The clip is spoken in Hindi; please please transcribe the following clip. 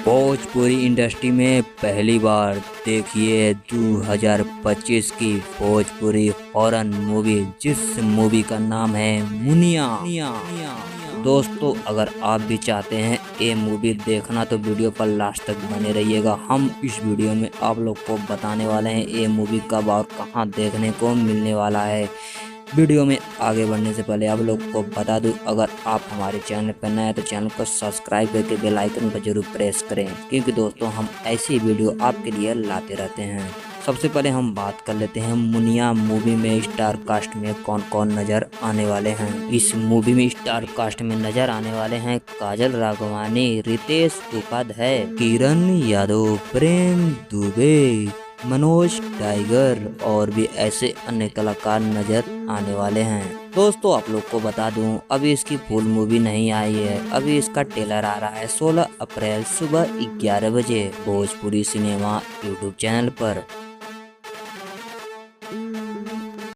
भोजपुरी इंडस्ट्री में पहली बार देखिए 2025 की भोजपुरी हॉरर मूवी, जिस मूवी का नाम है मुनिया। दोस्तों, अगर आप भी चाहते हैं ये मूवी देखना तो वीडियो पर लास्ट तक बने रहिएगा। हम इस वीडियो में आप लोग को बताने वाले हैं ये मूवी कब और कहां देखने को मिलने वाला है। वीडियो में आगे बढ़ने से पहले आप लोग को बता दूं, अगर आप हमारे चैनल पर नए हैं तो चैनल को सब्सक्राइब करके बेल आइकन पर जरूर प्रेस करें, क्योंकि दोस्तों हम ऐसी वीडियो आपके लिए लाते रहते हैं। सबसे पहले हम बात कर लेते हैं मुनिया मूवी में स्टार कास्ट में कौन कौन नजर आने वाले हैं। इस मूवी में स्टार कास्ट में नजर आने वाले हैं काजल राघवानी, रितेश उपाध्याय, किरण यादव, प्रेम दुबे, मनोज टाइगर और भी ऐसे अन्य कलाकार नजर आने वाले हैं। दोस्तों, आप लोग को बता दूं, अभी इसकी फुल मूवी नहीं आई है। अभी इसका ट्रेलर आ रहा है 16 अप्रैल सुबह 11 बजे भोजपुरी सिनेमा यूट्यूब चैनल पर।